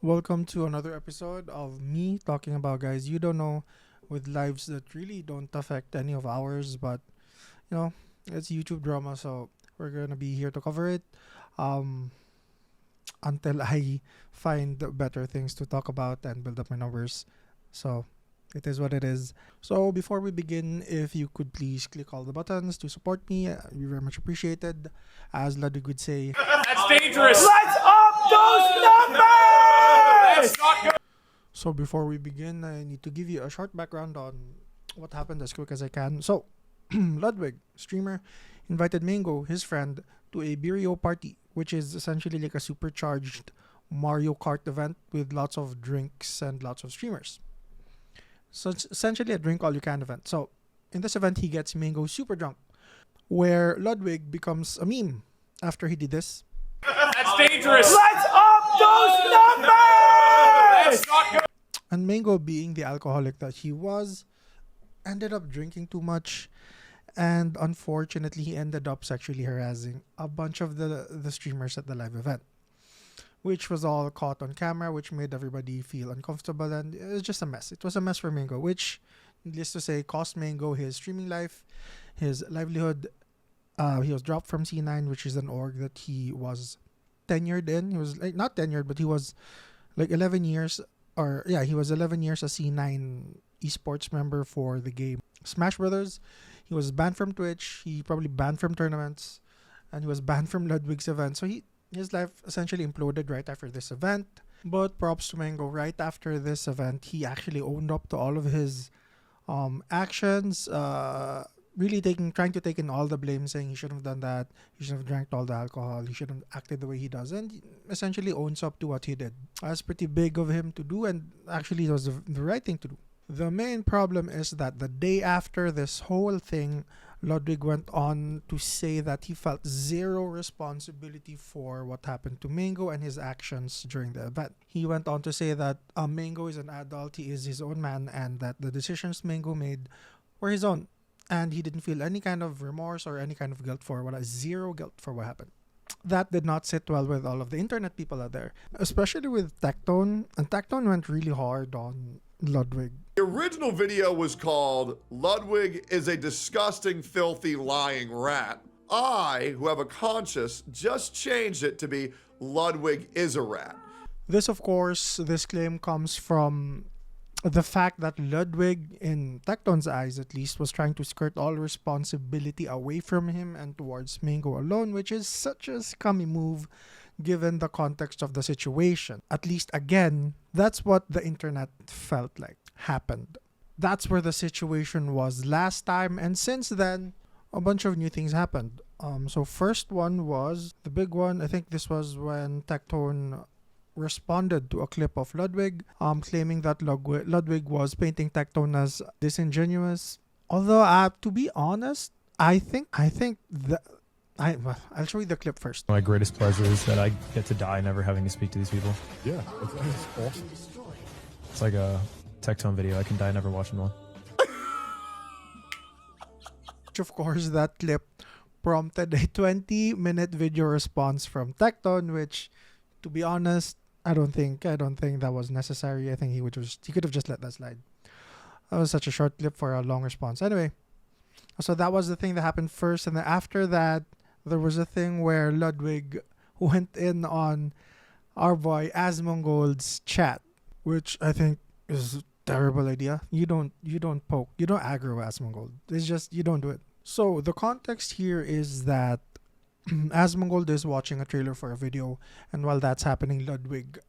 Welcome to another episode of me talking about guys you don't know with lives that really don't affect any of ours, but it's YouTube drama, so we're gonna be here to cover it um, until I find better things to talk about and build up my numbers. So it is what it is. So before we begin, if you could please click all the buttons to support me, it'd be very much appreciated. As Ludwig would say, that's dangerous. Let's up those numbers! So before we begin, I need to give you a short background on what happened as quick as I can. So Ludwig, streamer, invited Mang0, his friend, to a Beerio party, which is essentially like a supercharged Mario Kart event with lots of drinks and lots of streamers. So it's essentially a drink all you can event. So in this event, he gets Mang0 super drunk, where Ludwig becomes a meme after he did this. That's dangerous. Let's up those numbers! And Mang0, being the alcoholic that he was, ended up drinking too much, and unfortunately he ended up sexually harassing a bunch of the streamers at the live event, which was all caught on camera, which made everybody feel uncomfortable, and it was just a mess. It was a mess for Mang0, which, needless to say, cost Mang0 his streaming life, his livelihood. He was dropped from C9, which is an org that he was tenured in. He was like not tenured, but he was like 11 years, he was 11 years a C9 esports member for the game Smash Brothers. He was banned from Twitch. He probably banned from tournaments, and he was banned from Ludwig's event. So his life essentially imploded right after this event. But props to Mang0. Right after this event, he actually owned up to all of his actions. Really trying to take in all the blame, saying he shouldn't have done that. He shouldn't have drank all the alcohol. He shouldn't have acted the way he does, and essentially owns up to what he did. That's pretty big of him to do, and actually it was the right thing to do. The main problem is that the day after this whole thing, Ludwig went on to say that he felt zero responsibility for what happened to Mang0 and his actions during the event. He went on to say that Mang0 is an adult, he is his own man, and that the decisions Mang0 made were his own. And he didn't feel any kind of remorse or any kind of guilt zero guilt for what happened. That did not sit well with all of the internet people out there, especially with Tectone. And Tectone went really hard on Ludwig. The original video was called Ludwig is a disgusting, filthy, lying rat. I, who have a conscience, just changed it to be Ludwig is a rat. This claim comes from the fact that Ludwig, in Tectone's eyes at least, was trying to skirt all responsibility away from him and towards Mang0 alone, which is such a scummy move given the context of the situation. At least, again, that's what the internet felt like happened. That's where the situation was last time, and since then, a bunch of new things happened. So first one was the big one. I think this was when Tectone responded to a clip of Ludwig, claiming that Ludwig was painting Tectone as disingenuous. Although, to be honest, I think that I'll show you the clip first. My greatest pleasure is that I get to die never having to speak to these people. Yeah, it's awesome. It's like a Tectone video. I can die never watching one. Of course, that clip prompted a 20-minute video response from Tectone, which, to be honest, I don't think that was necessary. I think he could have just let that slide. That was such a short clip for a long response. Anyway, so that was the thing that happened first, and then after that, there was a thing where Ludwig went in on our boy Asmongold's chat, which I think is a terrible idea. You don't aggro Asmongold. It's just, you don't do it. So the context here is that Asmongold is watching a trailer for a video, and while that's happening, Ludwig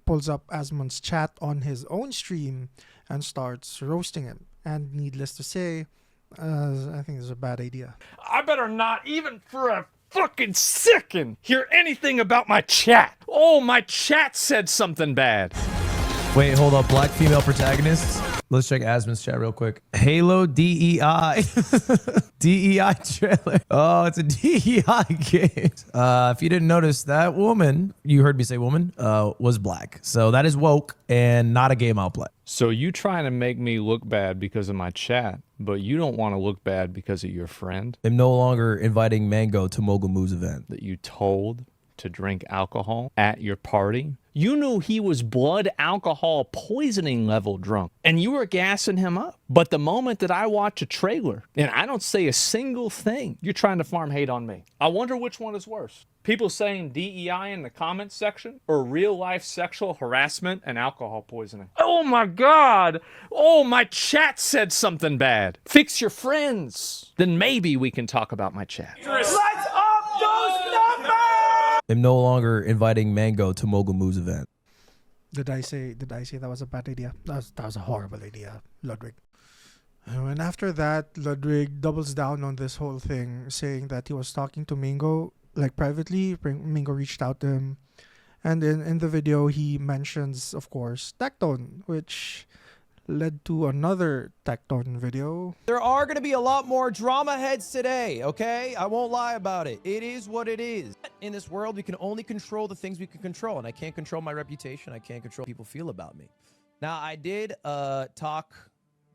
pulls up Asmon's chat on his own stream and starts roasting him. And needless to say, I think it's a bad idea. I better not even for a fucking second hear anything about my chat. Oh, my chat said something bad. Wait, hold up. Black female protagonists. Let's check Asmon's chat real quick. Halo DEI. DEI trailer. Oh, it's a DEI game. If you didn't notice, that woman, you heard me say woman, was black. So that is woke and not a game I'll play. So you trying to make me look bad because of my chat, but you don't want to look bad because of your friend I'm no longer inviting Mang0 to Mogul Moves event. that you told to drink alcohol at your party You knew he was blood alcohol poisoning level drunk, and you were gassing him up. But the moment that I watch a trailer and I don't say a single thing, you're trying to farm hate on me. I wonder which one is worse. People saying DEI in the comments section or real life sexual harassment and alcohol poisoning. Oh my God. Oh, my chat said something bad. Fix your friends. Then maybe we can talk about my chat. Let's up those numbers! I'm no longer inviting Mang0 to Mogul Moves event. Did I say that was a bad idea? That was a horrible idea, Ludwig. And after that, Ludwig doubles down on this whole thing, saying that he was talking to Mang0 like privately. Mang0 reached out to him, and in the video he mentions, of course, Tectone, which led to another Tectone video. There are going to be a lot more drama heads today, okay? I won't lie about it. It is what it is. In this world, we can only control the things we can control, and I can't control my reputation. I can't control how people feel about me. Now, I did talk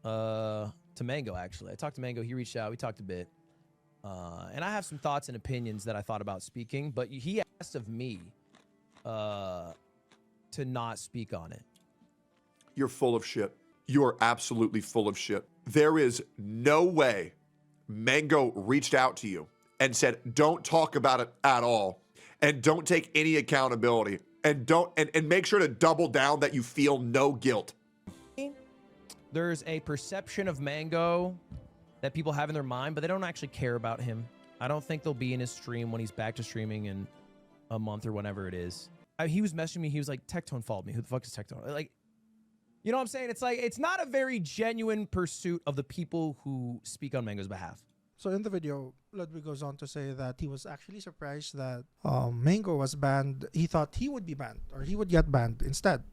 to Mang0, actually. I talked to Mang0. He reached out. We talked a bit. And I have some thoughts and opinions that I thought about speaking, but he asked of me to not speak on it. You're full of shit. You are absolutely full of shit. There is no way Mang0 reached out to you and said, don't talk about it at all, and don't take any accountability, and make sure to double down that you feel no guilt. There's a perception of Mang0 that people have in their mind, but they don't actually care about him. I don't think they'll be in his stream when he's back to streaming in a month or whenever it is. He was messaging me. He was like, Tectone followed me. Who the fuck is Tectone? Like, you know what I'm saying? It's like, it's not a very genuine pursuit of the people who speak on Mang0's behalf. So in the video, Ludwig goes on to say that he was actually surprised that Mang0 was banned. He thought he would be banned, or he would get banned instead.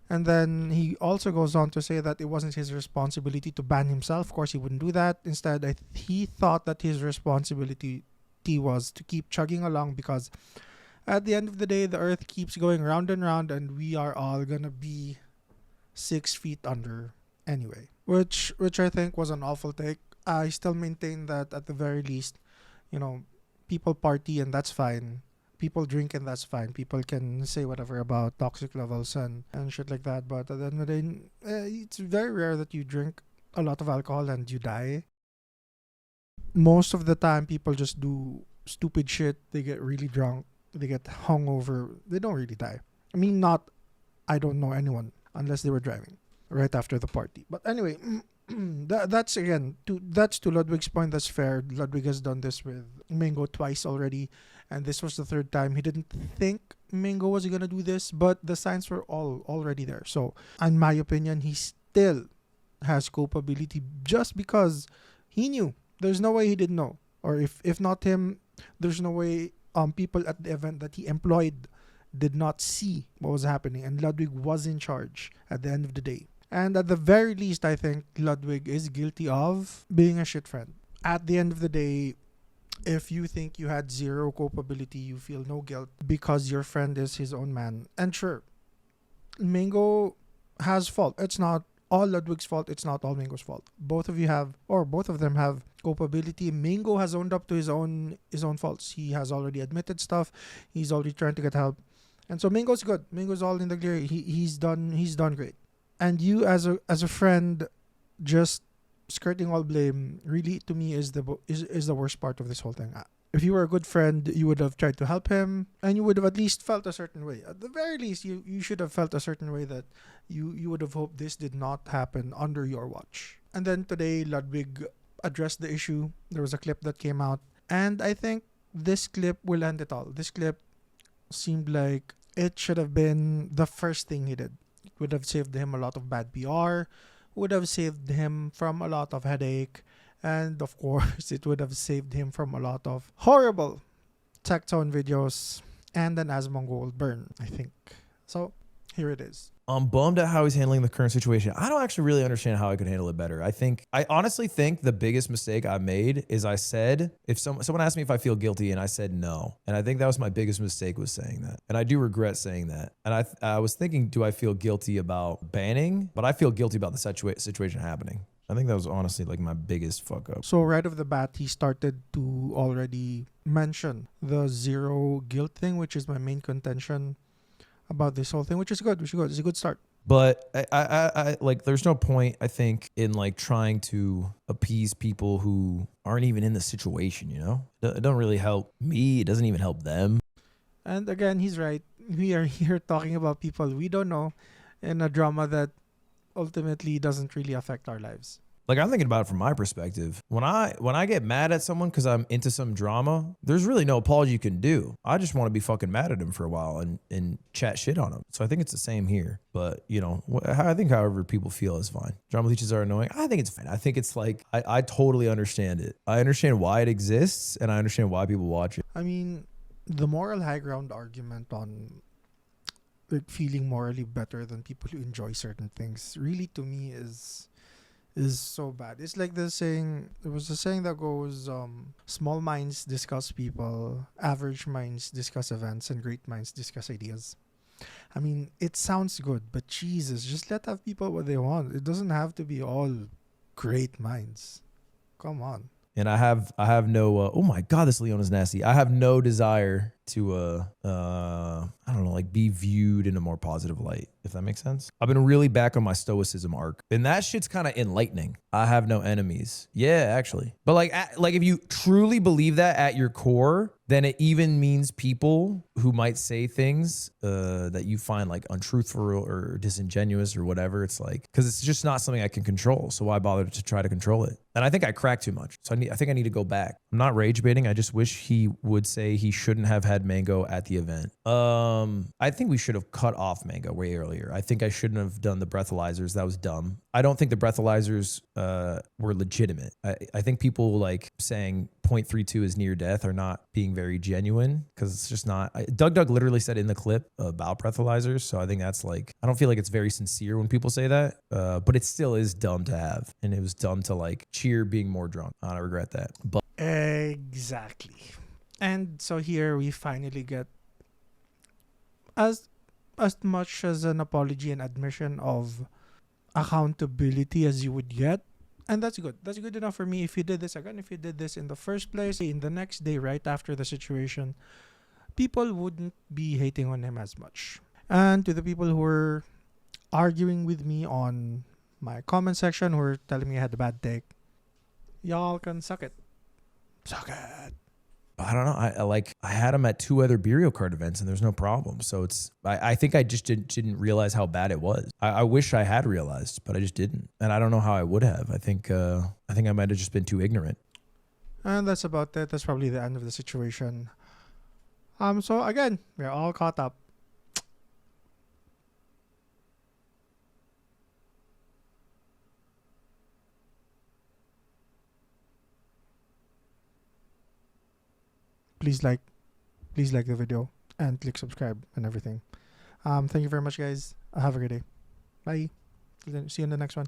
And then he also goes on to say that it wasn't his responsibility to ban himself. Of course, he wouldn't do that. Instead, he thought that his responsibility was to keep chugging along, because at the end of the day, the earth keeps going round and round, and we are all gonna be 6 feet under anyway. Which I think was an awful take. I still maintain that at the very least, you know, people party and that's fine. People drink and that's fine. People can say whatever about toxic levels and shit like that. But at the end of the day, it's very rare that you drink a lot of alcohol and you die. Most of the time, people just do stupid shit. They get really drunk. They get hungover. They don't really die. I mean, I don't know anyone unless they were driving right after the party. But anyway, that's to Ludwig's point. That's fair. Ludwig has done this with Mang0 twice already, and this was the third time. He didn't think Mang0 was gonna do this, but the signs were already there. So in my opinion, he still has culpability just because he knew. There's no way he didn't know. Or if not him, there's no way people at the event that he employed did not see what was happening, and Ludwig was in charge at the end of the day. And at the very least, I think Ludwig is guilty of being a shit friend. At the end of the day, if you think you had zero culpability, you feel no guilt because your friend is his own man. And sure, Mang0 has fault. It's not all Ludwig's fault. It's not all Mang0's fault. Both of them have culpability. Mang0 has owned up to his own faults. He has already admitted stuff. He's already trying to get help. And so Mang0's good. Mang0's all in the clear. He's done great. And you as a friend, just skirting all blame, really to me is the worst part of this whole thing. If you were a good friend, you would have tried to help him, and you would have at least felt a certain way. At the very least, you should have felt a certain way that you would have hoped this did not happen under your watch. And then today, Ludwig addressed the issue. There was a clip that came out, and I think this clip will end it all. This clip seemed like it should have been the first thing he did. It would have saved him a lot of bad PR, would have saved him from a lot of headache, and of course, it would have saved him from a lot of horrible Tectone videos and an Asmongold burn, I think. So, here it is. I'm bummed at how he's handling the current situation. I don't actually really understand how I could handle it better. I honestly think the biggest mistake I made is I said, if someone asked me if I feel guilty, and I said no. And I think that was my biggest mistake, was saying that. And I do regret saying that. And I was thinking, do I feel guilty about banning? But I feel guilty about the situation happening. I think that was honestly like my biggest fuck up. So right off the bat, he started to already mention the zero guilt thing, which is my main contention. about this whole thing, which is good. Which is good. It's a good start. But I like, there's no point, I think, in like trying to appease people who aren't even in the situation, you know? It don't really help me. It doesn't even help them. And again, he's right. We are here talking about people we don't know in a drama that ultimately doesn't really affect our lives. Like, I'm thinking about it from my perspective. When I get mad at someone because I'm into some drama, there's really no apology you can do. I just want to be fucking mad at him for a while and chat shit on him. So I think it's the same here. But, you know, I think however people feel is fine. Drama leeches are annoying. I think it's fine. I think it's like, I totally understand it. I understand why it exists, and I understand why people watch it. I mean, the moral high ground argument on like feeling morally better than people who enjoy certain things really, to me, is so bad. It's like the saying, there was a saying that goes, small minds discuss people, average minds discuss events, and great minds discuss ideas. I mean, it sounds good, but Jesus, just let have people what they want. It doesn't have to be all great minds. Come on. And I have no, oh my God, this Leon is nasty. I have no desire to, I don't know, like be viewed in a more positive light, if that makes sense. I've been really back on my stoicism arc, and that shit's kind of enlightening. I have no enemies. Yeah, actually. But like if you truly believe that at your core, then it even means people who might say things that you find like untruthful or disingenuous or whatever. It's like, because it's just not something I can control. So why bother to try to control it? And I think I crack too much. So I think I need to go back. I'm not rage baiting. I just wish he would say he shouldn't have had Mang0 at the event. I think we should have cut off Mang0 way earlier. I think I shouldn't have done the breathalyzers. That was dumb. I don't think the breathalyzers were legitimate. I think people like saying 0.32 is near death are not being very genuine, because it's just not. Doug literally said in the clip about breathalyzers. So I think that's like, I don't feel like it's very sincere when people say that, but it still is dumb to have. And it was dumb to like cheer being more drunk. I regret that. But Exactly. And so here we finally get as much as an apology and admission of accountability as you would get. And that's good. That's good enough for me. If you did this again, if you did this in the first place, in the next day, right after the situation, people wouldn't be hating on him as much. And to the people who were arguing with me on my comment section, who were telling me I had a bad take, y'all can suck it. Suck it. I don't know. I had him at 2 other Beerio Kart events and there's no problem. So it's, I think I just didn't realize how bad it was. I wish I had realized, but I just didn't. And I don't know how I would have. I think I might have just been too ignorant. And that's about it. That's probably the end of the situation. So again, we're all caught up. Please like the video and click subscribe and everything. Thank you very much, guys. Have a good day. Bye. See you in the next one.